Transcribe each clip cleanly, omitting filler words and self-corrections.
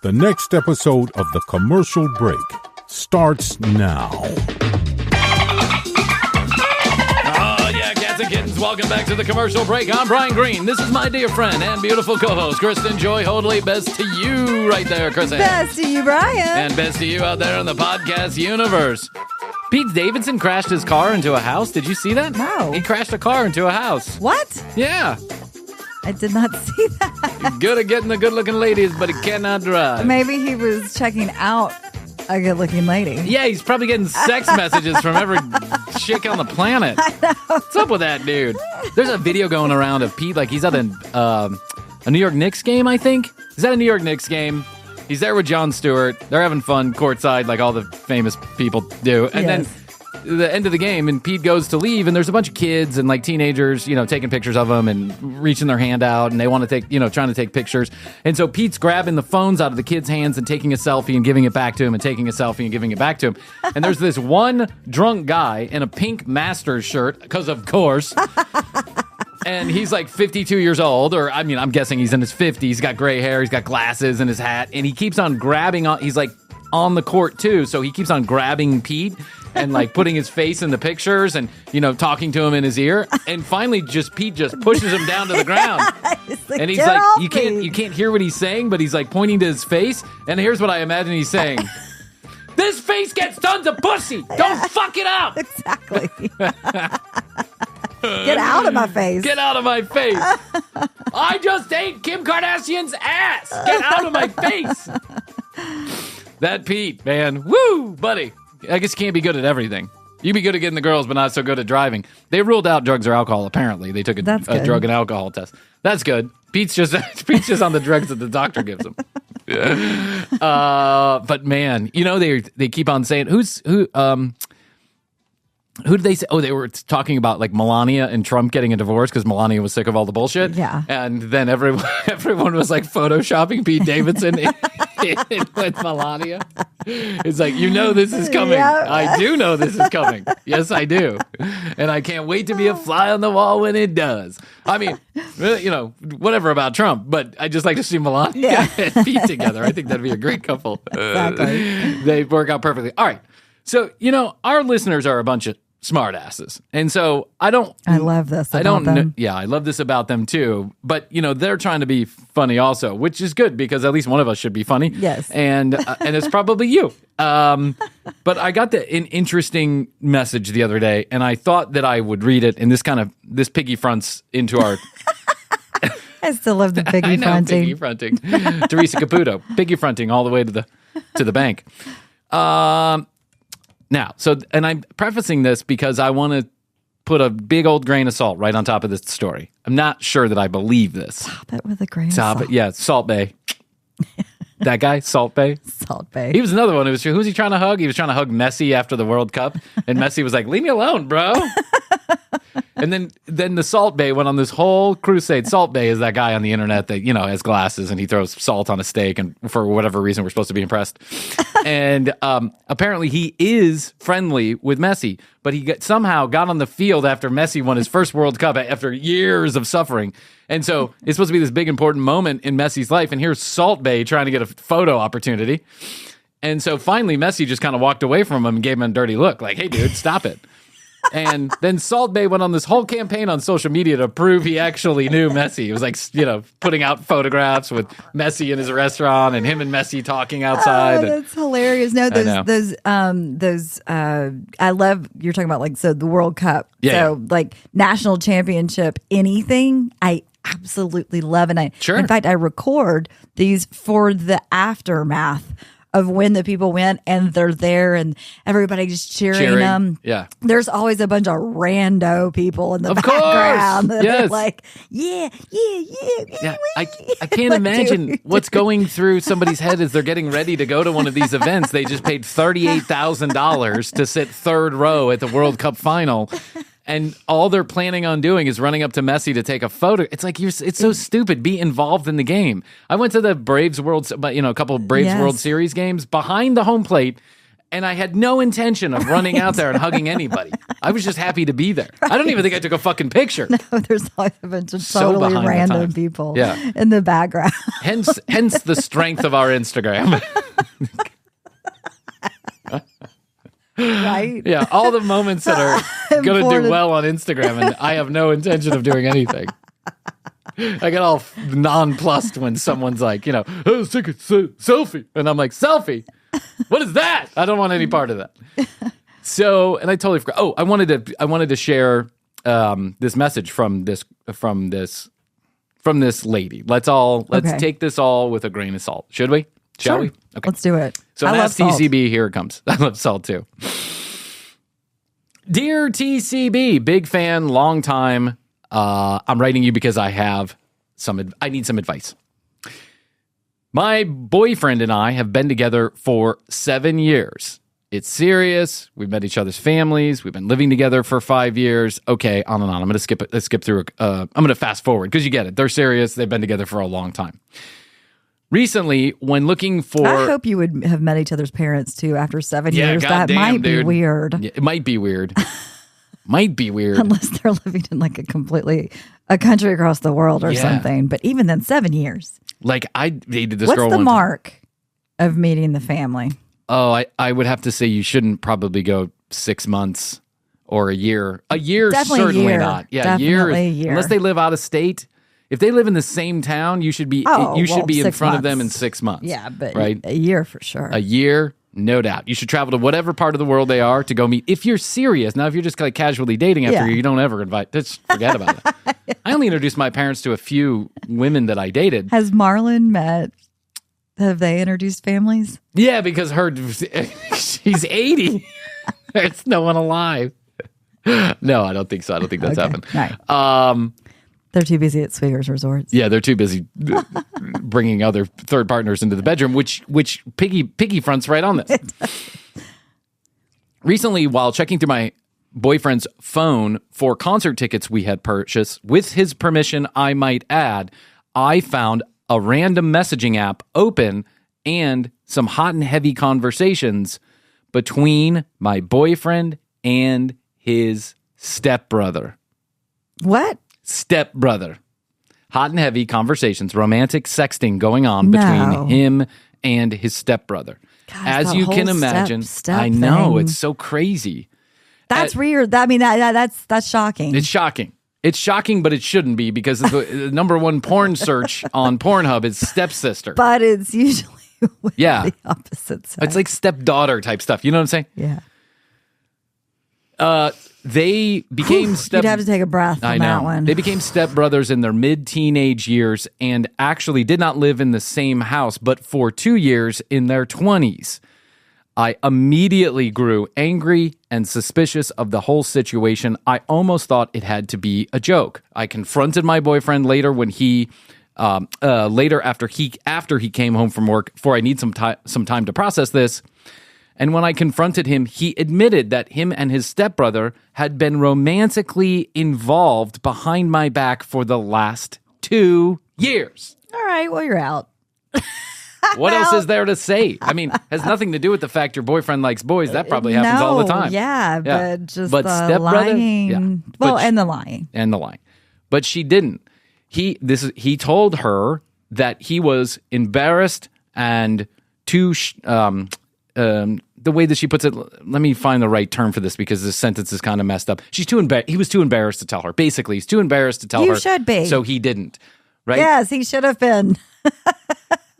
The next episode of The Commercial Break starts now. Oh, yeah, cats and kittens, welcome back to The Commercial Break. I'm Bryan Green. This is my dear friend and beautiful co-host, Kristen Joy Hoadley. Best to you right there, Kristen. Best to you, Bryan. And best to you out there in the podcast universe. Pete Davidson crashed his car into a house. Did you see that? No. He crashed a car into a house. What? Yeah. I did not see that. Good at getting the good-looking ladies, but he cannot drive. Maybe he was checking out a good-looking lady. Yeah, he's probably getting sex messages from every chick on the planet. I know. What's up with that dude? There's a video going around of Pete, like he's at a New York Knicks game, I think. Is that a New York Knicks game? He's there with Jon Stewart. They're having fun courtside like all the famous people do. And then the end of the game, and Pete goes to leave, and there's a bunch of kids and like teenagers, taking pictures of him and reaching their hand out, and they want to take, trying to take pictures. And so Pete's grabbing the phones out of the kids' hands and taking a selfie and giving it back to him and taking a selfie and giving it back to him. And there's this one drunk guy in a pink Masters shirt, because of course. And he's like 52 years old, or I'm guessing he's in his 50s. He's got gray hair, he's got glasses and his hat, and he keeps on grabbing on. He's like on the court too, so he keeps on grabbing Pete and like putting his face in the pictures and talking to him in his ear. And finally, Pete just pushes him down to the ground. And he's like, you can't hear what he's saying, but he's like pointing to his face. And here's what I imagine he's saying: "This face gets tons of pussy. Don't fuck it up." Exactly. Get out of my face. Get out of my face. I just ate Kim Kardashian's ass. Get out of my face. That Pete, man. Woo, buddy. I guess you can't be good at everything. You be good at getting the girls, but not so good at driving. They ruled out drugs or alcohol, apparently. They took a drug and alcohol test. That's good. Pete's just on the drugs that the doctor gives him. But man, they keep on saying, who did they say? Oh, they were talking about like Melania and Trump getting a divorce because Melania was sick of all the bullshit. Yeah. And then everyone was like photoshopping Pete Davidson with Melania. It's like, this is coming. Yeah. I do know this is coming. Yes, I do. And I can't wait to be a fly on the wall when it does. I mean, whatever about Trump, but I just like to see Melania and Pete together. I think that'd be a great couple. Exactly. They work out perfectly. All right. So, our listeners are a bunch of smartasses. And so I love this about them. Yeah, I love this about them too. But, they're trying to be funny also, which is good because at least one of us should be funny. Yes. And it's probably you. But I got an interesting message the other day, and I thought that I would read it, and this piggy fronts into our... I still love the piggy fronting. Piggy fronting. Teresa Caputo, piggy fronting all the way to the bank. Now, and I'm prefacing this because I want to put a big old grain of salt right on top of this story. I'm not sure that I believe this. Top it with a grain of salt. Yeah, Salt Bay. That guy, Salt Bay. Salt Bay. He was another one. Who was he trying to hug? He was trying to hug Messi after the World Cup, and Messi was like, "Leave me alone, bro." And then the Salt Bay went on this whole crusade. Salt Bay is that guy on the internet that, has glasses and he throws salt on a steak, and for whatever reason we're supposed to be impressed. And apparently he is friendly with Messi, but he somehow got on the field after Messi won his first World Cup after years of suffering. And so it's supposed to be this big important moment in Messi's life, and here's Salt Bay trying to get a photo opportunity. And so finally Messi just kind of walked away from him and gave him a dirty look, like, "Hey dude, stop it." And then Salt Bay went on this whole campaign on social media to prove he actually knew Messi. He was like, putting out photographs with Messi in his restaurant and him and Messi talking outside. Oh, that's hilarious. No, those, I love, you're talking about the World Cup. Yeah, so like national championship, anything, I absolutely love. And in fact, I record these for the aftermath of when the people win and they're there and everybody just cheering them. Yeah. There's always a bunch of rando people in the background. That yes. are like, yeah. I can't imagine what's going through somebody's head as they're getting ready to go to one of these events. They just paid $38,000 to sit third row at the World Cup final. And all they're planning on doing is running up to Messi to take a photo. It's like, it's so stupid. Be involved in the game. I went to the Braves a couple of Braves World Series games behind the home plate. And I had no intention of running out there and hugging anybody. I was just happy to be there. Right. I don't even think I took a fucking picture. No, there's always a bunch of totally random people in the background. Hence the strength of our Instagram. Right? Yeah, all the moments that are going to do well on Instagram, and I have no intention of doing anything. I get all nonplussed when someone's like, oh, let's take a selfie. And I'm like, selfie? What is that? I don't want any part of that. So, and I totally forgot. Oh, I wanted to share this message from this lady. Let's take this all with a grain of salt. Should we? Shall we? Okay. Let's do it. So I love TCB, here it comes. I love salt too. Dear TCB, big fan, long time. I'm writing you because I need some advice. My boyfriend and I have been together for 7 years. It's serious. We've met each other's families. We've been living together for 5 years. Okay, on and on. I'm going to skip through. I'm going to fast forward because you get it. They're serious. They've been together for a long time. Recently, when looking for... I hope you would have met each other's parents, too, after 7 years. That might be weird. Yeah, it might be weird. Might be weird. Unless they're living in like a country across the world or something. But even then, 7 years. Like, I dated this girl. What's the mark of meeting the family? Oh, I would have to say you shouldn't probably go 6 months or a year. A year, definitely certainly not. Yeah, definitely a year. Unless they live out of state. If they live in the same town, you should be in front of them in 6 months. Yeah, but right? A year for sure. A year, no doubt. You should travel to whatever part of the world they are to go meet. If you're serious. Now, if you're just like casually dating after you don't ever invite. Just forget about it. I only introduced my parents to a few women that I dated. Has Marlon met? Have they introduced families? Yeah, because she's 80. There's no one alive. No, I don't think so. I don't think that's happened. Right. They're too busy at swingers resorts. Yeah, they're too busy bringing other third partners into the bedroom, which piggy fronts right on this. Recently, while checking through my boyfriend's phone for concert tickets we had purchased, with his permission, I might add, I found a random messaging app open and some hot and heavy conversations between my boyfriend and his stepbrother. What? Stepbrother. Hot and heavy conversations, romantic sexting going on between him and his stepbrother. God, as you can imagine, step I know, thing. It's so crazy. That's weird. I mean, that's shocking. It's shocking. It's shocking, but it shouldn't be because the number one porn search on Pornhub is stepsister. But it's usually with the opposite side. It's like stepdaughter type stuff. You know what I'm saying? Yeah. They became You'd have to take a breath on that one. They became stepbrothers in their mid-teenage years and actually did not live in the same house, but for 2 years in their 20s. I immediately grew angry and suspicious of the whole situation. I almost thought it had to be a joke. I confronted my boyfriend later when after he came home from work, for I need some time to process this. And when I confronted him, he admitted that him and his stepbrother had been romantically involved behind my back for the last 2 years. All right, well, you're out. What else is there to say? I mean, has nothing to do with the fact your boyfriend likes boys. That probably happens all the time. Yeah, but just the stepbrother, lying. Yeah. Well, and the lying. And the lying. But she didn't. He told her that he was embarrassed and too... the way that she puts it, let me find the right term for this because this sentence is kind of messed up. He was too embarrassed to tell her. Basically, he's too embarrassed to tell her. You should be. So he didn't. Right? Yes, he should have been.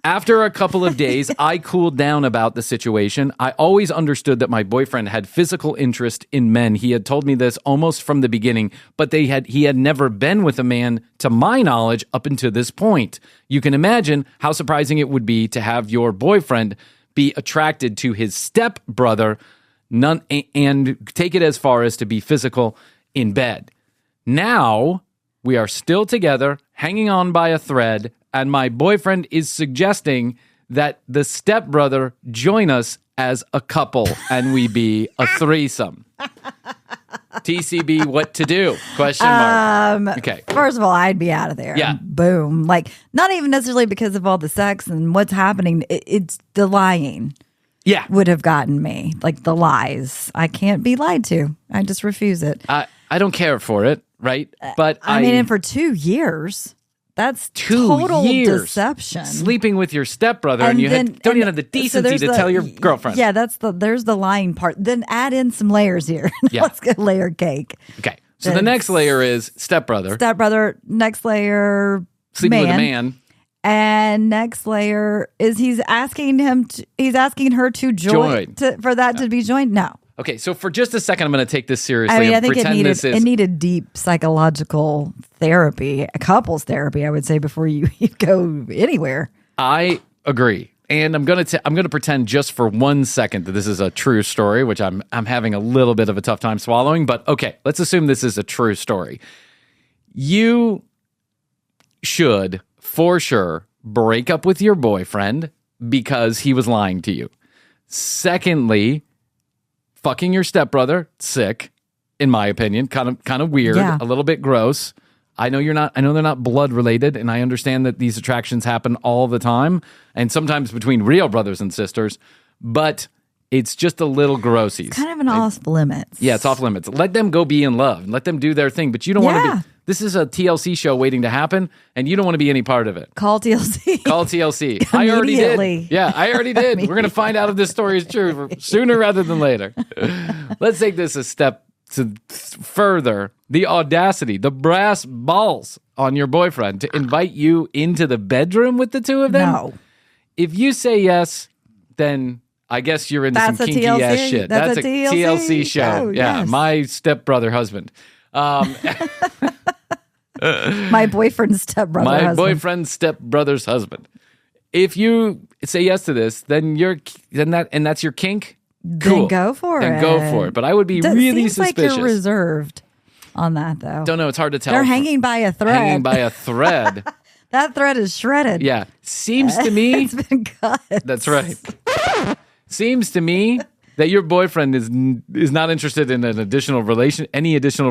After a couple of days, I cooled down about the situation. I always understood that my boyfriend had physical interest in men. He had told me this almost from the beginning, but he had never been with a man, to my knowledge, up until this point. You can imagine how surprising it would be to have your boyfriend be attracted to his stepbrother and take it as far as to be physical in bed. Now, we are still together, hanging on by a thread, and my boyfriend is suggesting that the stepbrother join us as a couple and we be a threesome. TCB, what to do? Question mark. Okay. First of all, I'd be out of there. Yeah. Boom. Like, not even necessarily because of all the sex and what's happening. It's the lying. would have gotten me. Like the lies. I can't be lied to. I just refuse it. I don't care for it, right? But I mean, and for 2 years, that's total deception. Sleeping with your stepbrother, and you don't even have the decency to tell your girlfriend. Yeah, there's the lying part. Then add in some layers here. Yeah. Let's get layer cake. Okay. So the next layer is stepbrother. Stepbrother. Next layer, sleeping with a man. And next layer is he's asking her to join. For that to be joined. No. Okay, so for just a second, I'm going to take this seriously. I mean, I think it needed deep psychological therapy, a couples therapy, I would say, before you go anywhere. I agree. And I'm going to pretend just for 1 second that this is a true story, which I'm having a little bit of a tough time swallowing. But okay, let's assume this is a true story. You should, for sure, break up with your boyfriend because he was lying to you. Secondly, fucking your stepbrother, sick, in my opinion, kind of weird, a little bit gross. I know they're not blood related, and I understand that these attractions happen all the time, and sometimes between real brothers and sisters, but it's just a little grossies. It's kind of an off limits. Yeah, it's off limits. Let them go be in love and let them do their thing, but you don't want to be. This is a TLC show waiting to happen, and you don't want to be any part of it. Call TLC. Call TLC. I already did. Yeah, I already did. We're going to find out if this story is true sooner rather than later. Let's take this a step to further. The audacity, the brass balls on your boyfriend to invite you into the bedroom with the two of them. No. If you say yes, then I guess you're into some kinky ass shit. That's a TLC show. Yeah, yes. My stepbrother husband. My boyfriend's boyfriend's stepbrother's husband. If you say yes to this, then that's your kink. Cool. Then go for it. Go for it. But I would be really suspicious. Seems like you're reserved on that, though. Don't know. It's hard to tell. They're hanging by a thread. Hanging by a thread. That thread is shredded. Yeah. Seems to me. It's been cut. That's right. Seems to me that your boyfriend is not interested in any additional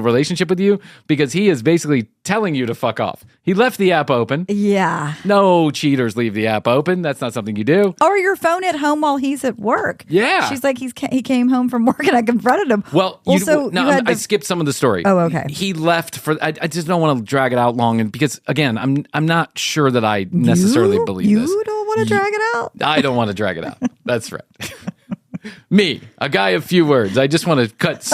relationship with you because he is basically telling you to fuck off. He left the app open. Yeah. No cheaters leave the app open. That's not something you do. Or your phone at home while he's at work. Yeah. She's like, he came home from work and I confronted him. Well, I skipped some of the story. Oh, okay. He left I just don't want to drag it out long, and because again, I'm not sure that I necessarily believe this. You don't want to drag it out? I don't want to drag it out. That's right. Me, a guy of few words. I just want to cut.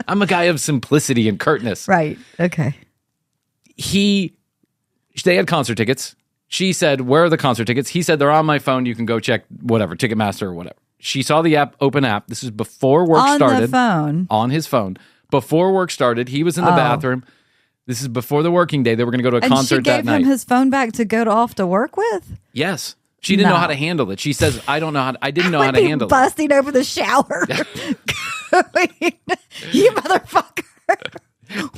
I'm a guy of simplicity and curtness. Right. Okay. They had concert tickets. She said, "Where are the concert tickets?" He said, "They're on my phone. You can go check whatever, Ticketmaster or whatever." She saw the open app. This is before work started. On the phone. On his phone. Before work started, he was in the bathroom. This is before the working day. They were going to go to a concert that night. And she gave him his phone back to go off to work with? Yes. She didn't know how to handle it. She says, I didn't know how to handle it. Busting over the shower. You motherfucker.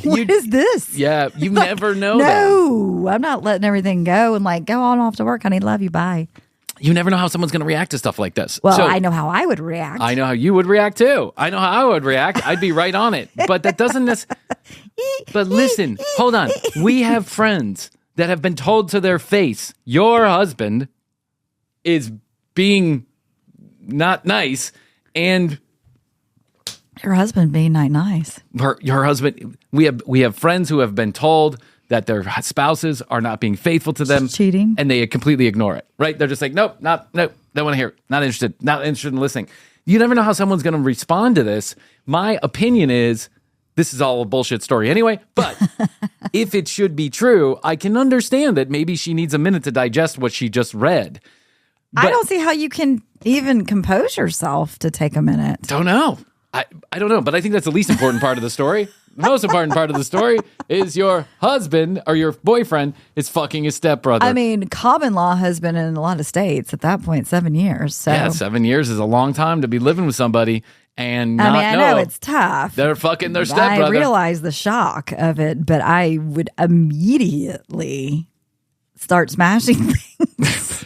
What is this? Yeah, you never know. No, I'm not letting everything go and like, go on off to work, honey. Love you. Bye. You never know how someone's going to react to stuff like this. Well, I know how I would react. I know how you would react too. I know how I would react. I'd be right on it. But that doesn't necessarily... But listen, hold on. We have friends that have been told to their face, your husband is being not nice, and your husband being not nice. Your husband. We have friends who have been told that their spouses are not being faithful to them, cheating, and they completely ignore it. Right? They're just like, nope, don't want to hear it. Not interested in listening. You never know how someone's going to respond to this. My opinion is this is all a bullshit story anyway. But if it should be true, I can understand that maybe she needs a minute to digest what she just read. But I don't see how you can even compose yourself to take a minute. Don't know. I don't know, but I think that's the least important part of the story. The most important part of the story is your husband or your boyfriend is fucking his stepbrother. I mean, common law has been in a lot of states at that point, 7 years. So. Yeah, 7 years is a long time to be living with somebody and not I know it's tough. They're fucking their stepbrother. I realize the shock of it, but I would immediately start smashing things.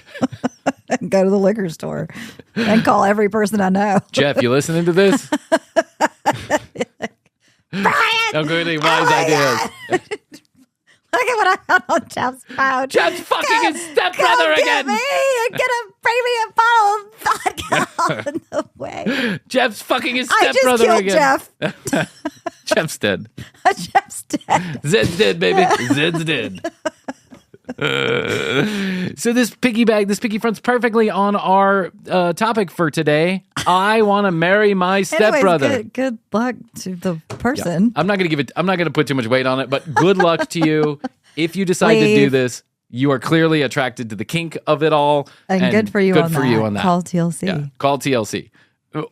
And go to the liquor store and call every person I know. Jeff, you listening to this? Bryan! I'm going to wise ideas. Look at what I found on Jeff's phone. Jeff's fucking his stepbrother again. Get me and get a premium bottle of vodka on the way. Jeff's fucking his I just stepbrother killed again. Jeff. Jeff's dead. Jeff's dead. Zed's dead, baby. Zed's dead. So this piggy fronts perfectly on our topic for today. I want to marry my stepbrother. Anyways, good luck to the person. Yeah. I'm not going to put too much weight on it, but good luck to you. If you decide to do this, you are clearly attracted to the kink of it all. And good for you on that. Call TLC. Yeah, call TLC.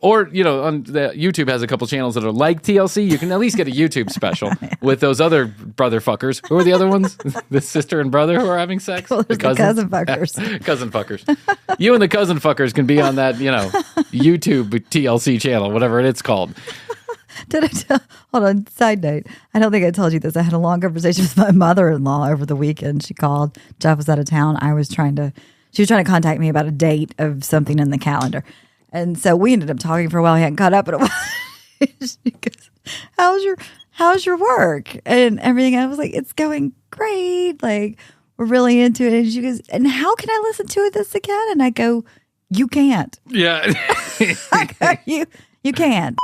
Or, on the YouTube has a couple channels that are like TLC. You can at least get a YouTube special with those other brother fuckers. Who are the other ones? The sister and brother who are having sex? Well, the cousin fuckers. Cousin fuckers. You and the cousin fuckers can be on that, YouTube TLC channel, whatever it's called. Hold on, side note. I don't think I told you this. I had a long conversation with my mother-in-law over the weekend. She called. Jeff was out of town. She was trying to contact me about a date of something in the calendar. And so we ended up talking for a while. We hadn't caught up in a while. She goes, how's your work and everything? I was like, it's going great. Like, we're really into it. And she goes, and how can I listen to this again? And I go, you can't. Yeah. You can't.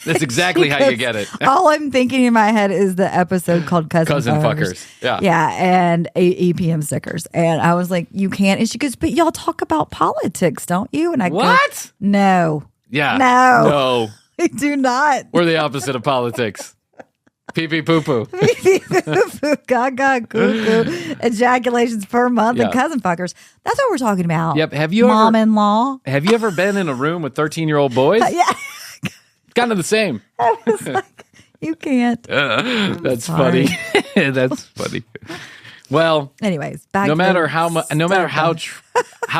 That's exactly how you get it. All I'm thinking in my head is the episode called Cousin Fuckers. Yeah. Yeah, and EPM stickers. And I was like, you can't. And she goes, but y'all talk about politics, don't you? And I go, no. Yeah. No. I do not. We're the opposite of politics. Pee-pee poo-poo. Pee-pee poo-poo, gaga, goo-goo, ejaculations per month, and cousin fuckers. That's what we're talking about. Yep. Mom-in-law. Have you ever been in a room with 13-year-old boys? Yeah. Kind of the same. I was like, you can't. That's funny. That's funny. Well, anyways, no matter how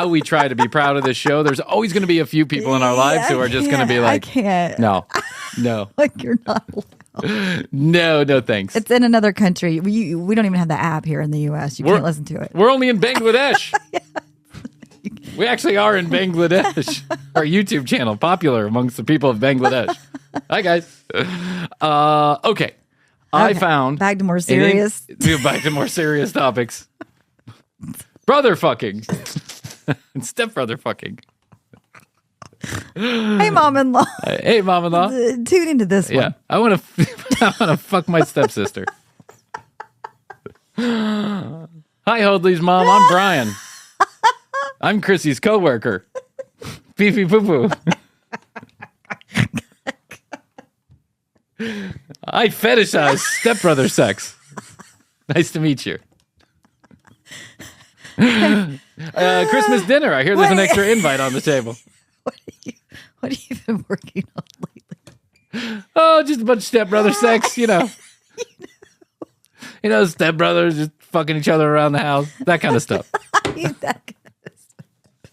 we try to be proud of this show, there's always going to be a few people in our lives who are just going to be like, I can't. No. Like, you're not allowed. No, thanks. It's in another country. We don't even have the app here in the U.S. You can't listen to it. We're only in Bangladesh. We actually are in Bangladesh. Our YouTube channel, popular amongst the people of Bangladesh. Hi, guys. Okay. I found... Back to more serious... Back to more serious topics. Brother fucking. Stepbrother fucking. Hey, mom-in-law. Hey, mom-in-law. Tune into this one. Yeah. I want to fuck my stepsister. Hi, Hoadley's mom. I'm Bryan. I'm Krissy's coworker. Beefy poo poo. I fetishize stepbrother sex. Nice to meet you. Christmas dinner. I hear there's an extra invite on the table. What have you been working on lately? Oh, just a bunch of stepbrother sex, stepbrothers just fucking each other around the house. That kind of stuff.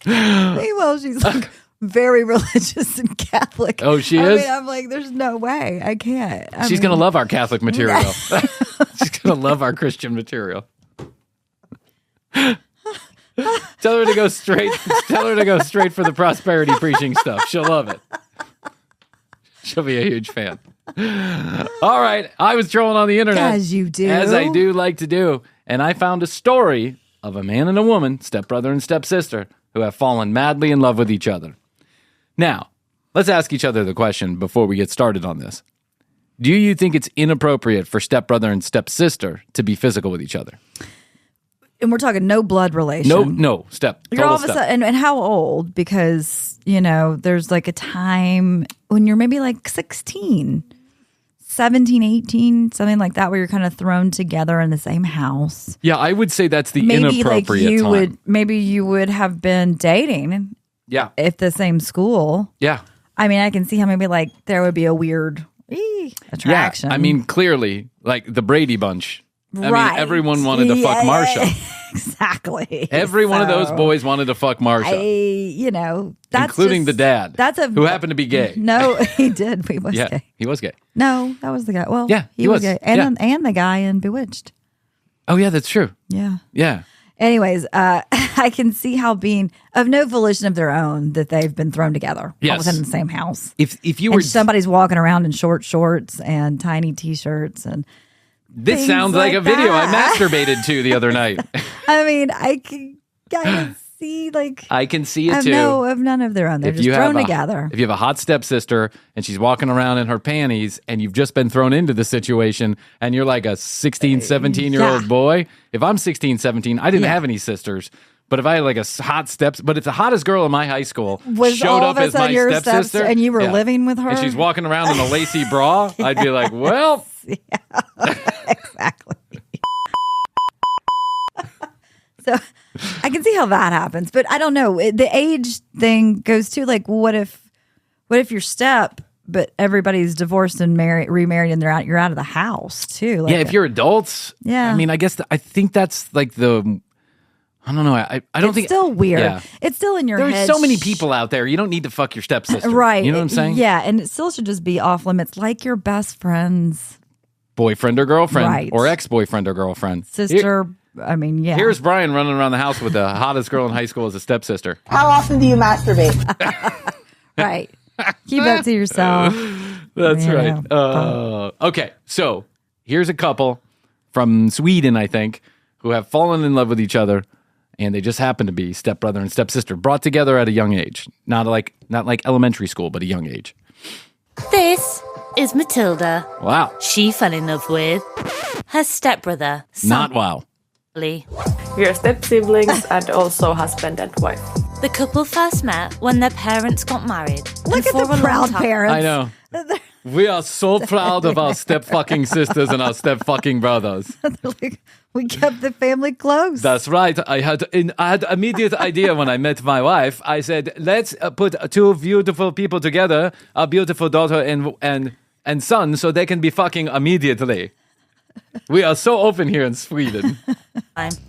Meanwhile, she's like very religious and Catholic. Oh, she is? I'm like, there's no way. I can't. She's going to love our Catholic material. She's going to love our Christian material. Tell her to go straight for the prosperity preaching stuff. She'll love it. She'll be a huge fan. All right. I was trolling on the internet. As you do. As I do like to do. And I found a story of a man and a woman, stepbrother and stepsister, who have fallen madly in love with each other. Now, let's ask each other the question before we get started on this. Do you think it's inappropriate for stepbrother and stepsister to be physical with each other? And we're talking no blood relation. No, step. You're all of a sudden, and how old? Because, there's like a time when you're maybe like 16, 17, 18, something like that, where you're kind of thrown together in the same house. Yeah, I would say that's the inappropriate time. Maybe you would have been dating. Yeah. At the same school. Yeah. I mean, I can see how maybe like there would be a weird attraction. Yeah, I mean, clearly, like the Brady Bunch. I mean, everyone wanted to fuck Marsha. Exactly. Every one of those boys wanted to fuck Marsha. That's including the dad, who happened to be gay. No, he did. He was gay. He was gay. No, that was the guy. Well, yeah, he was gay. And the guy in Bewitched. Oh, yeah, that's true. Yeah. Yeah. Anyways, I can see how being of no volition of their own that they've been thrown together all of a sudden in the same house. If you were somebody's walking around in short shorts and tiny t-shirts and this sounds like a video I masturbated to the other night. I mean, I can kind of see, like, I can see it too. No, of none of their own. They're just thrown together. If you have a hot stepsister and she's walking around in her panties and you've just been thrown into the situation and you're like a 16, 17-year-old boy. If I'm 16, 17, I didn't have any sisters. But if I had like a hot but if the hottest girl in my high school showed up as my stepsister and you were living with her, and she's walking around in a lacy bra, I'd be like, well, exactly. So I can see how that happens, but I don't know. The age thing goes to like, what if you're but everybody's divorced and remarried, and you're out of the house too. Like if you're adults, I mean, I guess I think that's like I don't know. I don't think it's still weird. Yeah. It's still in your head. There's so many people out there. You don't need to fuck your stepsister. Right. You know what I'm saying? Yeah. And it still should just be off limits, like your best friend's boyfriend or girlfriend or ex-boyfriend or girlfriend. Sister. I mean, yeah. Here's Bryan running around the house with the hottest girl in high school as a stepsister. How often do you masturbate? Right. Keep that to yourself. That's right. Okay. So here's a couple from Sweden, I think, who have fallen in love with each other. And they just happen to be stepbrother and stepsister, brought together at a young age. Not like elementary school, but a young age. This is Matilda. Wow. She fell in love with her stepbrother. Not wow. We are step-siblings and also husband and wife. The couple first met when their parents got married. Look at the proud parents. I know. We are so proud of our step-fucking sisters and our step-fucking brothers. We kept the family close. That's right. I had immediate idea when I met my wife. I said, let's put two beautiful people together, a beautiful daughter and son, so they can be fucking immediately. We are so open here in Sweden.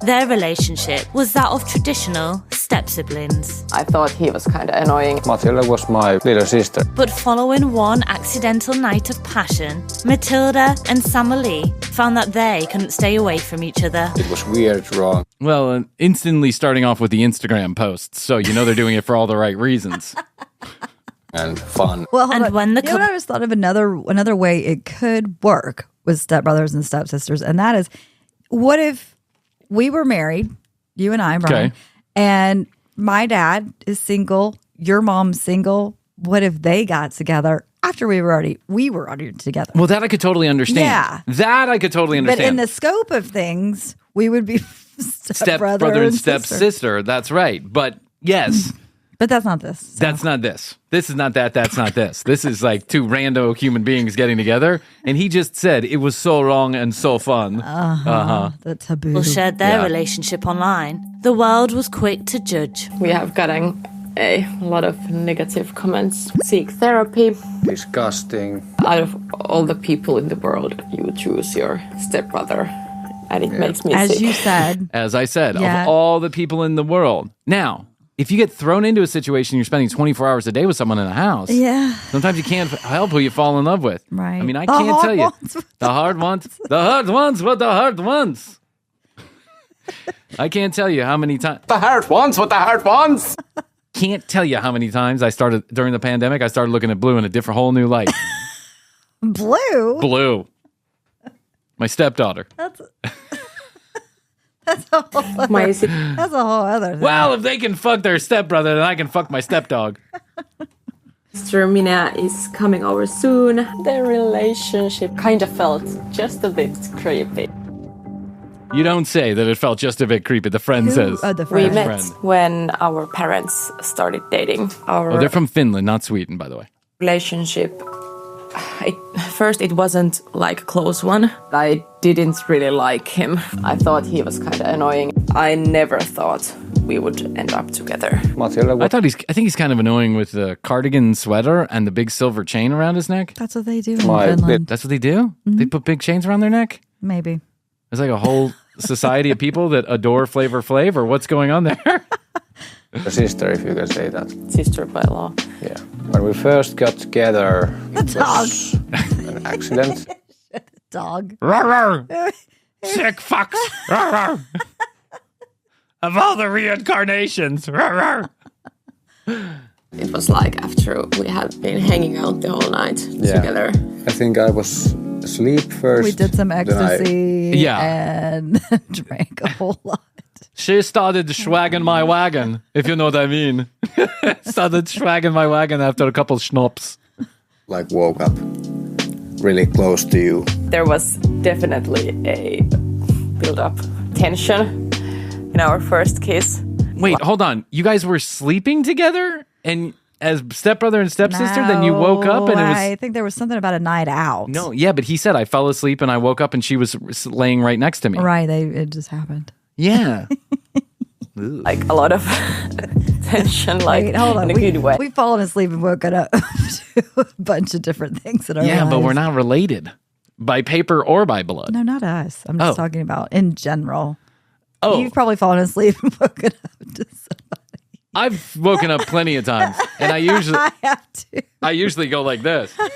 Their relationship was that of traditional step-siblings. I thought he was kind of annoying. Matilda was my little sister. But following one accidental night of passion, Matilda and Samalie found that they couldn't stay away from each other. It was weird, wrong. Well, instantly starting off with the Instagram posts, so you know they're doing it for all the right reasons. And fun. Well, and when I just thought of another way it could work with stepbrothers and stepsisters, and that is, what if we were married, you and I, Bryan, and my dad is single, your mom's single. What if they got together after we were already together? Well, that I could totally understand. Yeah, that I could totally understand. But in the scope of things, we would be stepbrother and stepsister. That's right. But yes. But that's not this. So. That's not this. This is not that. That's not this. This is like two rando human beings getting together. And he just said it was so wrong and so fun. The taboo. People shared their relationship online. The world was quick to judge. We have gotten a lot of negative comments. Seek therapy. Disgusting. Out of all the people in the world, you choose your stepbrother. And it makes me sick. As you said. As I said, of all the people in the world. Now, if you get thrown into a situation, you're spending 24 hours a day with someone in a house. Yeah. Sometimes you can't help who you fall in love with. Right. I mean, I can't tell you. The hard ones. The hard ones with the hard ones. I can't tell you how many times. The hard ones with the hard ones. Can't tell you how many times during the pandemic, I started looking at blue in a whole new light. Blue? Blue. My stepdaughter. That's a whole other thing. Well, if they can fuck their stepbrother, then I can fuck my stepdog. Sister Mina is coming over soon. Their relationship kind of felt just a bit creepy. You don't say that it felt just a bit creepy. The friend says. We met when our parents started dating. They're from Finland, not Sweden, by the way. Relationship. First, it wasn't like a close one. I didn't really like him. I thought he was kind of annoying. I never thought we would end up together. I think he's kind of annoying with the cardigan sweater and the big silver chain around his neck. That's what they do in Finland. That's what they do? Mm-hmm. They put big chains around their neck? Maybe. There's like a whole society of people that adore Flavor Flav, or what's going on there? A sister, if you can say that. Sister by law. Yeah. When we first got together, it was an accident. Dog. Sick fucks. Of all the reincarnations. It was like after we had been hanging out the whole night together. I think I was asleep first. We did some ecstasy and drank a whole lot. She started swagging my wagon, if you know what I mean. Started swagging my wagon after a couple schnapps. Like woke up really close to you. There was definitely a build-up tension in our first kiss. Wait, hold on. You guys were sleeping together and as stepbrother and stepsister? Then you woke up and it was... I think there was something about a night out. No, yeah, but he said I fell asleep and I woke up and she was laying right next to me. Right, it just happened. Yeah. Like a lot of tension, like Wait, hold on. in a good way. We've fallen asleep and woken up to a bunch of different things in our lives. But we're not related by paper or by blood. No, not us. I'm just talking about in general. Oh. You've probably fallen asleep and woken up to somebody. I've woken up plenty of times, and I have to. I usually go like this. No!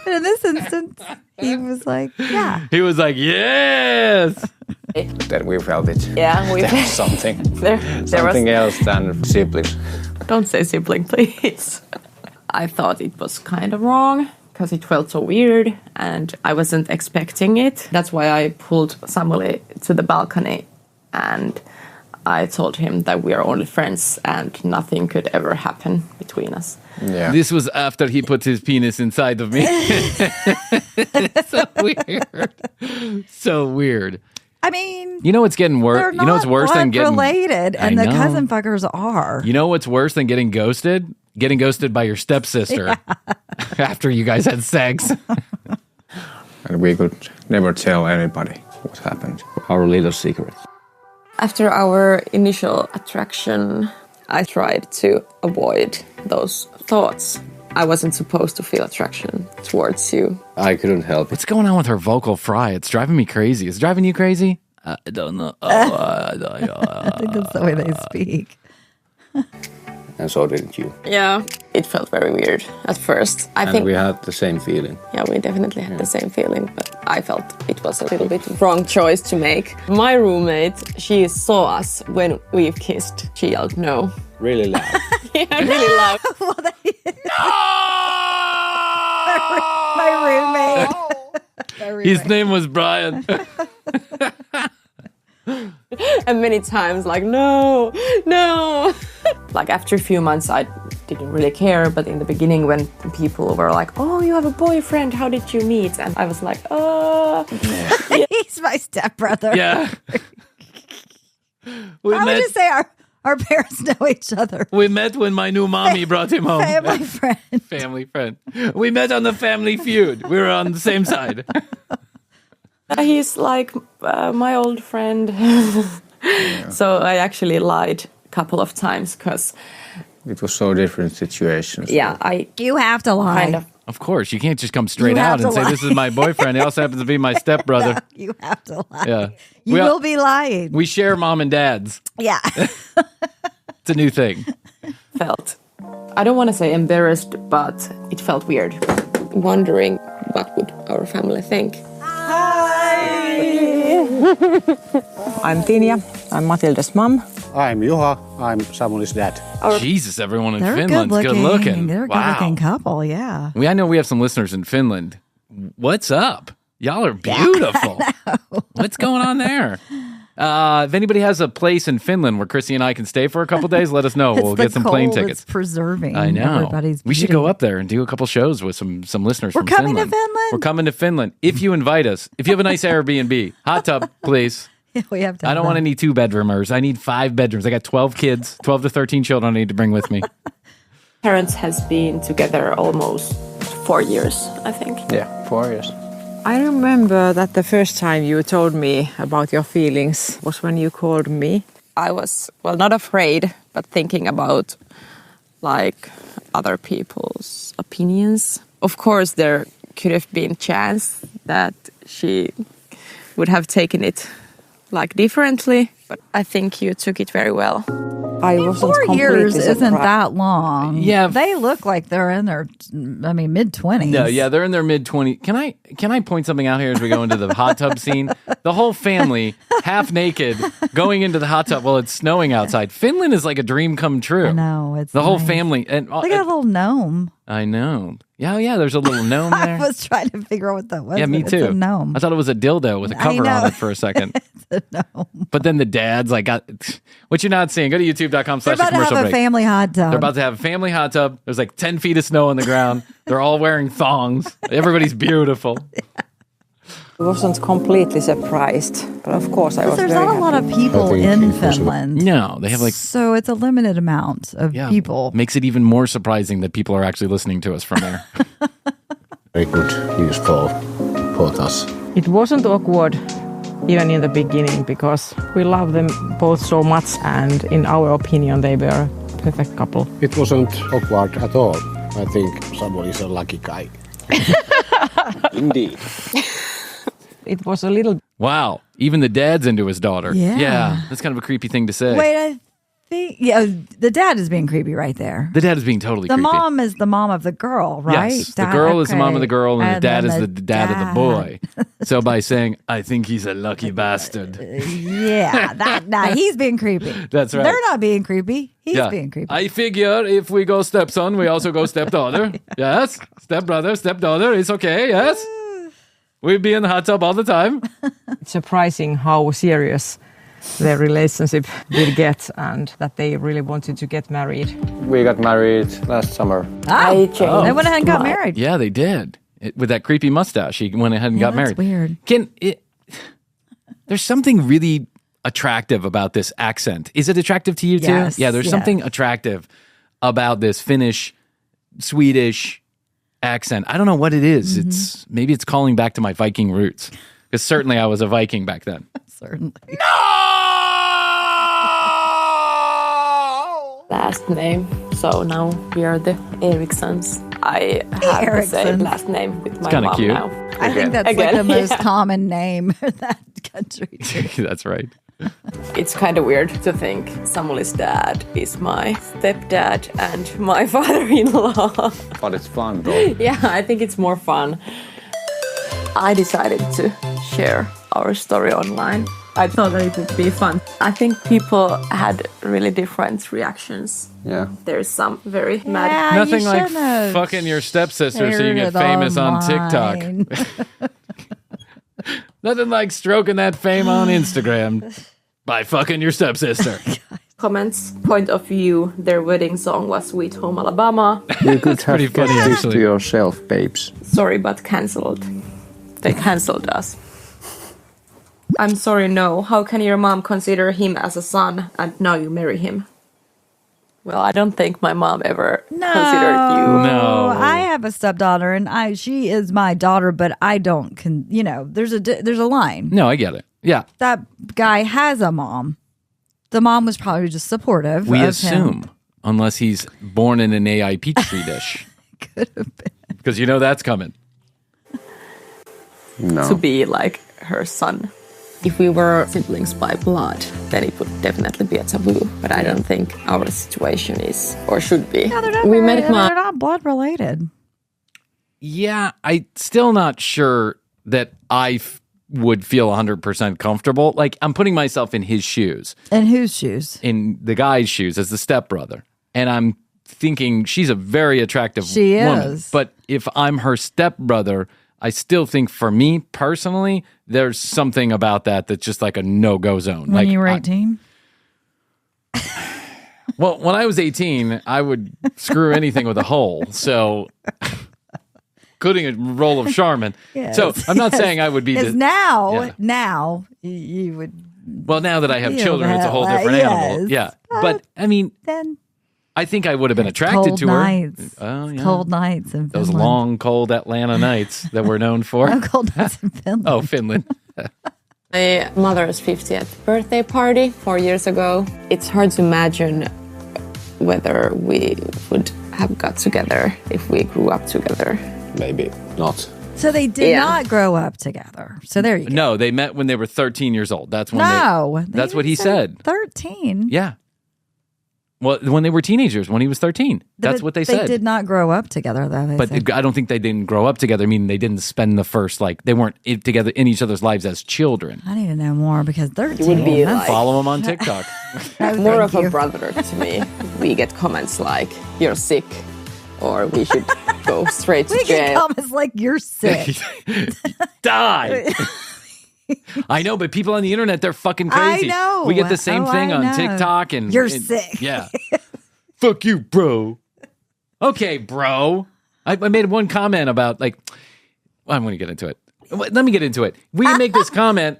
But in this instance, he was like, yeah. He was like, yes. Then we felt it. Yeah, we There was something. there Something was. else than siblings. Don't say sibling, please. I thought it was kind of wrong because it felt so weird and I wasn't expecting it. That's why I pulled Samuel to the balcony and I told him that we are only friends and nothing could ever happen between us. Yeah. This was after he put his penis inside of me. So weird. So weird. I mean, you know what's getting worse? they're You know what's worse than getting related, and I the know. cousin fuckers are. You know what's worse than getting ghosted? Getting ghosted by your stepsister after you guys had sex. And we could never tell anybody what happened. Our little secrets. After our initial attraction, I tried to avoid those thoughts. I wasn't supposed to feel attraction towards you. I couldn't help it. What's going on with her vocal fry? It's driving me crazy. Is it driving you crazy? I don't know. I think that's the way they speak. And so didn't you. Yeah, it felt very weird at first. I think we had the same feeling. Yeah, we definitely had the same feeling, but I felt it was a little bit wrong choice to make. My roommate, she saw us when we've kissed. She yelled no. Really loud. Yeah, really loud. My roommate. His name was Bryan. And many times, like, no. Like, after a few months, I didn't really care. But in the beginning, when people were like, oh, you have a boyfriend, how did you meet? And I was like, oh. Yeah. He's my stepbrother. Yeah. I would just say our parents know each other. We met when my new mommy brought him home. Family friend. Family friend. We met on the Family Feud. We were on the same side. He's like my old friend. So I actually lied a couple of times because... It was so different situations. Yeah, You have to lie. kind of... Of course, you can't just come straight You have out and to say, lie. this is my boyfriend. He also happens to be my stepbrother. No, you have to lie. Yeah. You will be lying. We share mom and dads. Yeah. It's a new thing. felt. I don't want to say embarrassed, but it felt weird. Wondering what would our family think. I'm Tinja. I'm Matilda's mom. I'm Juha. I'm Samuel's dad. Jesus, everyone in They're Finland's good looking. They're a good looking couple, yeah. I know we have some listeners in Finland. What's up? Y'all are beautiful. What's going on there? If anybody has a place in Finland where Krissy and I can stay for a couple days, let us know. We'll get some plane tickets. It's preserving. I know. Everybody's we should beauty. go up there and do a couple shows with some listeners We're from coming Finland. to Finland. We're coming to Finland. If you invite us, if you have a nice Airbnb, hot tub, please. Yeah, we have to. I don't want any 2-bedroomers. I need 5 bedrooms. I got 12 kids, 12 to 13 children I need to bring with me. Parents has been together almost 4 years, I think. Yeah, 4 years. I remember that the first time you told me about your feelings was when you called me. I was, well, not afraid, but thinking about, like, other people's opinions. Of course, there could have been a chance that she would have taken it, like, differently, but I think you took it very well. I wasn't 4 years completely isn't surprised. that long. Yeah. They look like they're in their, mid-20s. No, yeah, they're in their mid-20s. Can I point something out here as we go into the hot tub scene? The whole family, half naked, going into the hot tub while it's snowing outside. Finland is like a dream come true. I know. It's the whole nice. family. And They got a little gnome. I know. Yeah, yeah, there's a little gnome there. I was trying to figure out what that was. Yeah, me but too. It's a gnome. I thought it was a dildo with a cover on it for a second. It's a gnome. But then the dad's like, what you're not seeing, go to youtube.com/commercial They're about to have break. a family hot tub. They're about to have a family hot tub. There's like 10 feet of snow on the ground. They're all wearing thongs. Everybody's beautiful. I wasn't completely surprised, but of course I was There's very not a lot of people in Finland. No, they have like... So it's a limited amount of people. Makes it even more surprising that people are actually listening to us from there. Very good news for both us. It wasn't awkward even in the beginning because we love them both so much and in our opinion they were a perfect couple. It wasn't awkward at all. I think someone is a lucky guy. Indeed. It was a little... Wow. Even the dad's into his daughter. Yeah. That's kind of a creepy thing to say. Wait, I think... Yeah, the dad is being creepy right there. The dad is being totally creepy. The mom is the mom of the girl, right? Yes, the girl is the mom of the girl, and the dad is the dad of the boy. So by saying, I think he's a lucky bastard. Yeah, he's being creepy. That's right. They're not being creepy. He's being creepy. I figure if we go stepson, we also go stepdaughter. Yes, stepbrother, stepdaughter, it's okay, yes. We'd be in the hot tub all the time. It's surprising how serious their relationship did get and that they really wanted to get married. We got married last summer. They went ahead and got married. Yeah, they did. With that creepy mustache, he went ahead and got married. Weird. There's something really attractive about this accent. Is it attractive to you too? Yes, Yeah, there's something attractive about this Finnish, Swedish accent. I don't know what it is. Mm-hmm. Maybe it's calling back to my Viking roots. Because certainly I was a Viking back then. Certainly. Last name. So now we are the Ericssons. I have the same last name with my mom cute. now. I think that's like the most common name in that country. That's right. It's kind of weird to think Samuel's dad is my stepdad and my father-in-law. But it's fun though. Yeah, I think it's more fun. I decided to share our story online. I thought that it would be fun. I think people had really different reactions. Yeah. There's some very mad. Nothing like fucking your stepsister so you get famous on TikTok. Nothing like stroking that fame on Instagram by fucking your stepsister. Comments, point of view, their wedding song was Sweet Home Alabama. You could have pretty funny, kept this actually. to yourself, babes. Sorry, but cancelled. They cancelled us. I'm sorry, no. How can your mom consider him as a son and now you marry him? Well, I don't think my mom ever considered you. No. I have a stepdaughter, and she is my daughter, but I don't. There's a line. No, I get it. Yeah. That guy has a mom. The mom was probably just supportive. We of assume, him. unless he's born in an AI Peachtree dish. Could have been. Because you know that's coming. No. To be like her son. If we were siblings by blood, then it would definitely be a taboo. But I don't think our situation is or should be. Yeah, they're not they're not blood related. Yeah, I'm still not sure that I would feel 100% comfortable. Like, I'm putting myself in his shoes. In whose shoes? In the guy's shoes as the stepbrother. And I'm thinking she's a very attractive She woman. is. But if I'm her stepbrother, I still think for me personally, there's something about that that's just like a no-go zone. When you were 18? Well, when I was 18, I would screw anything with a hole. So, including a roll of Charmin. Yes, So, I'm not saying I would be Because the... now you would... Well, now that I have feel children, it's a whole that, different animal. yes. Yeah. But, I mean, Then I think I would have been attracted cold to her. nights. Oh, yeah. Cold nights in Those Finland. long, cold Atlanta nights that we're known for. No, cold nights in Finland. Oh, Finland. My mother's 50th birthday party 4 years ago. It's hard to imagine whether we would have got together if we grew up together. Maybe not. So they did not grow up together. So there you go. No, they met when they were 13 years old. That's when that's what he said. 13. Yeah. Well, when they were teenagers, when he was 13. That's what they said. They did not grow up together, though. But I don't think they didn't grow up together. I mean, they didn't spend the first, they weren't together in each other's lives as children. I need to know more because 13. It would be like, Follow them on TikTok. more of a brother to me. We get comments like, you're sick. or we should go straight to We get jail. comments like, you're sick. Die. I know, but people on the internet, they're fucking crazy. I know. We get the same thing I on know. TikTok. And You're sick. Yeah. Fuck you, bro. Okay, bro. I made one comment about, like, well, I'm going to get into it. Let me get into it. We make this comment.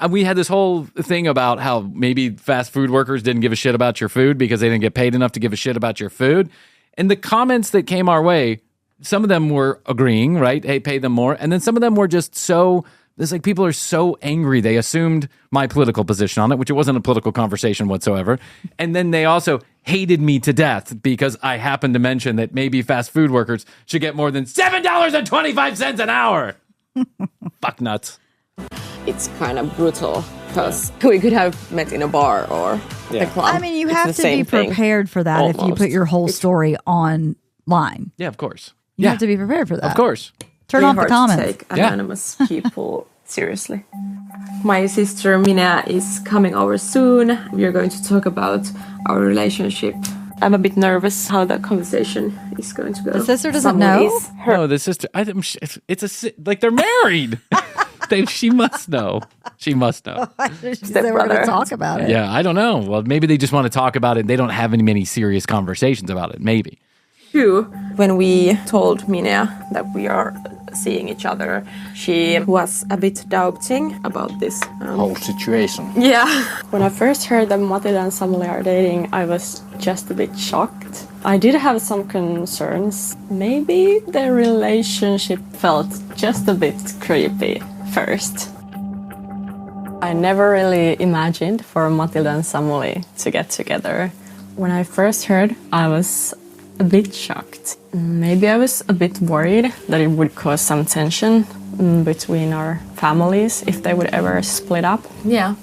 We had this whole thing about how maybe fast food workers didn't give a shit about your food because they didn't get paid enough to give a shit about your food. And the comments that came our way, some of them were agreeing, right? Hey, pay them more. And then some of them were just so... It's like people are so angry. They assumed my political position on it, which it wasn't a political conversation whatsoever. And then they also hated me to death because I happened to mention that maybe fast food workers should get more than $7.25 an hour. Fuck nuts. It's kind of brutal because we could have met in a bar or the club. I mean, you It's have the to same be thing. prepared for that if you Almost. put your whole story online. Yeah, of course. You have to be prepared for that. Of course. Turn off the Really hard to comments. take anonymous people seriously. My sister Mina is coming over soon. We are going to talk about our relationship. I'm a bit nervous how that conversation is going to go. The sister doesn't Someone know? is her- No, the sister, like they're married. She must know. She must know. She said we're going to talk about it. Yeah, I don't know. Well, maybe they just want to talk about it. They don't have many serious conversations about it. Maybe. True. When we told Mina that we are seeing each other, she was a bit doubting about this. Whole situation. Yeah. When I first heard that Matilda and Samuel are dating, I was just a bit shocked. I did have some concerns. Maybe their relationship felt just a bit creepy first. I never really imagined for Matilda and Samuel to get together. When I first heard, I was a bit shocked. Maybe I was a bit worried that it would cause some tension between our families if they would ever split up. Yeah.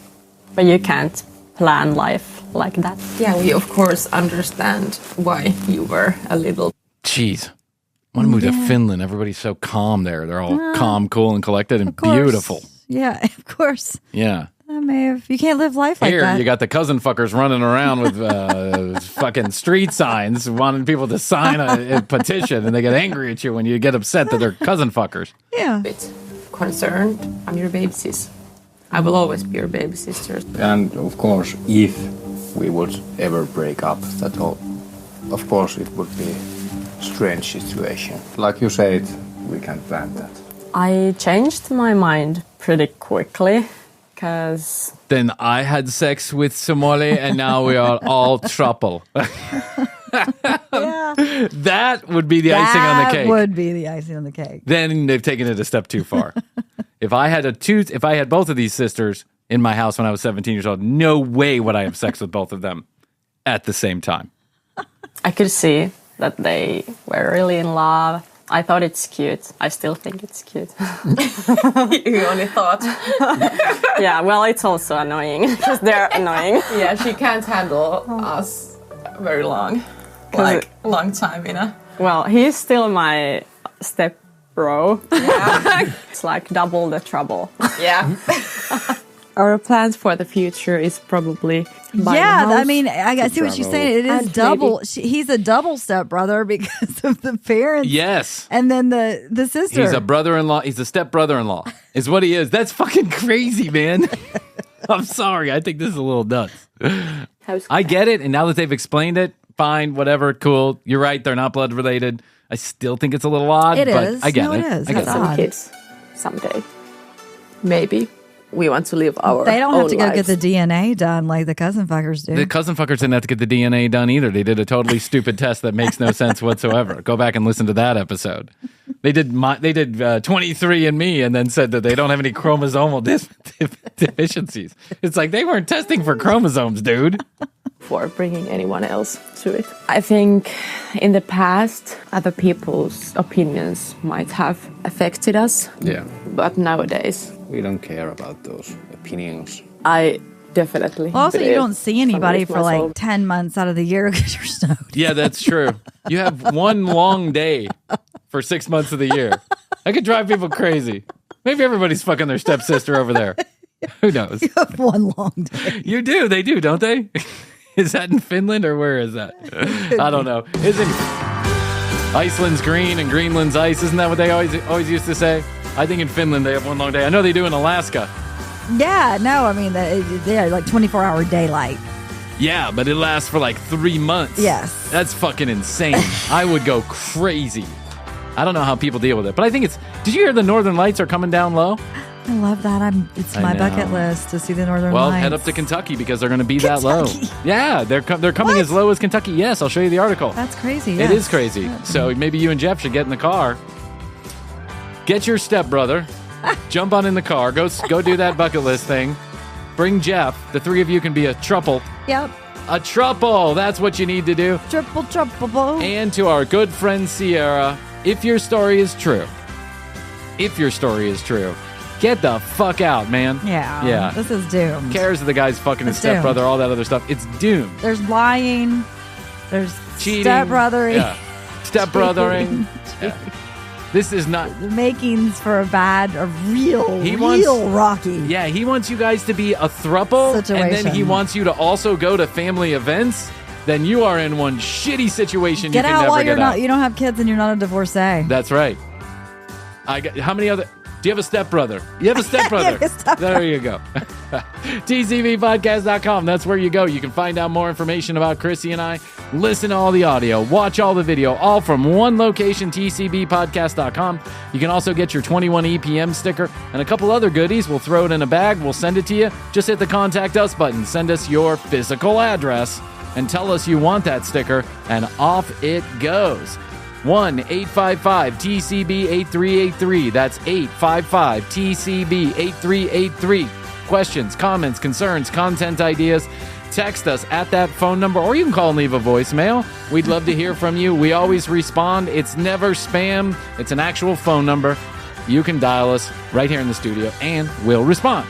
But you can't plan life like that. Yeah, we of course understand why you were a little... Jeez. I want to move to Finland. Everybody's so calm there. They're all calm, cool, and collected and beautiful. Yeah, of course. Yeah. You can't live life like Here, that. you got the cousin fuckers running around with fucking street signs wanting people to sign a petition, and they get angry at you when you get upset that they're cousin fuckers. Yeah. bit concerned. I'm your baby sis. I will always be your baby sister. And of course, if we would ever break up, that all, of course, it would be a strange situation. Like you said, we can't plan that. I changed my mind pretty quickly because Then I had sex with Somali, and now we are all trouble. That would be the icing on the cake. That would be the icing on the cake. Then they've taken it a step too far. If I had both of these sisters in my house when I was 17 years old, no way would I have sex with both of them at the same time. I could see that they were really in love. I thought it's cute. I still think it's cute. You only thought. Yeah, well, it's also annoying because they're annoying. Yeah, she can't handle us very long. Like, long time, you know? Well, he's still my step bro. Yeah. It's like double the trouble. Yeah. Our plans for the future is probably buying a Yeah, house. I mean, I see what she's saying. It is And double. He's a double step brother because of the parents. Yes. And then the sister. He's a brother-in-law. He's a step-brother-in-law is what he is. That's fucking crazy, man. I'm sorry. I think this is a little nuts. I get it. And now that they've explained it, fine, whatever, cool. You're right. They're not blood related. I still think it's a little odd. It but is. I get No, it. it is. I get That's it. odd. kids someday. Maybe. We want to live our They don't have own to go lives. get the DNA done like the cousin fuckers do. The cousin fuckers didn't have to get the DNA done either. They did a totally stupid test that makes no sense whatsoever. Go back and listen to that episode. They did 23andMe and then said that they don't have any chromosomal deficiencies. It's like they weren't testing for chromosomes, dude. For bringing anyone else to it. I think in the past, other people's opinions might have affected us. Yeah. But nowadays, We don't care about those opinions. I definitely. Well, also, you believe don't see anybody somebody's for like muscle. 10 months out of the year because you're snowed. Yeah, that's true. You have one long day for 6 months of the year. That could drive people crazy. Maybe everybody's fucking their stepsister over there. Who knows? You have one long day. You do. They do, don't they? Is that in Finland or where is that? I don't know. Iceland's green and Greenland's ice. Isn't that what they always used to say? I think in Finland they have one long day. I know they do in Alaska. Yeah, no, I mean, they're like 24-hour daylight. Yeah, but it lasts for like 3 months. Yes. That's fucking insane. I would go crazy. I don't know how people deal with it, but I think it's... Did you hear the Northern Lights are coming down low? I love that. It's my bucket list to see the Northern Lights. Well, head up to Kentucky because they're going to be that low. Yeah, they're coming as low as Kentucky. Yes, I'll show you the article. That's crazy. It is crazy. So maybe you and Jeff should get in the car. Get your stepbrother. Jump on in the car. Go do that bucket list thing. Bring Jeff. The three of you can be a trouple. Yep. A trouble. That's what you need to do. Triple. And to our good friend Sierra, if your story is true, get the fuck out, man. Yeah. This is doomed. Who cares if the guy's fucking his stepbrother, all that other stuff. It's doomed. There's lying. There's cheating. Stepbrothering. Yeah. Stepbrothering. Yeah. This is not the makings for a real Rocky. Yeah, he wants you guys to be a throuple, situation. And then he wants you to also go to family events. Then you are in one shitty situation. Get you can out never while get out. You don't have kids and you're not a divorcee. That's right. How many other? Do you have a stepbrother? You have a stepbrother. There you go. TCBpodcast.com. That's where you go. You can find out more information about Krissy and I. Listen to all the audio. Watch all the video. All from one location, TCBpodcast.com. You can also get your 21 EPM sticker and a couple other goodies. We'll throw it in a bag. We'll send it to you. Just hit the Contact Us button. Send us your physical address and tell us you want that sticker, and off it goes. 1-855-TCB-8383. That's 855-TCB-8383. Questions, comments, concerns, content ideas. Text us at that phone number, or you can call and leave a voicemail. We'd love to hear from you. We always respond. It's never spam. It's an actual phone number. You can dial us right here in the studio, and we'll respond.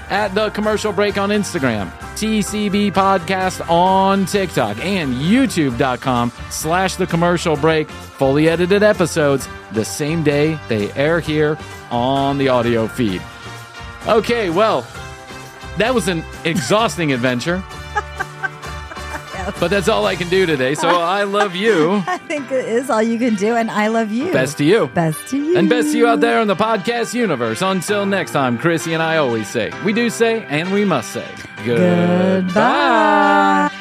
At The Commercial Break on Instagram, TCB Podcast on TikTok, and YouTube.com/The Commercial Break. Fully edited episodes the same day they air here on the audio feed. Okay, well, that was an exhausting adventure. But that's all I can do today, so I love you. I think it is all you can do, and I love you. Best to you. Best to you. And best to you out there in the podcast universe. Until next time, Krissy and I always say, we do say, and we must say, goodbye.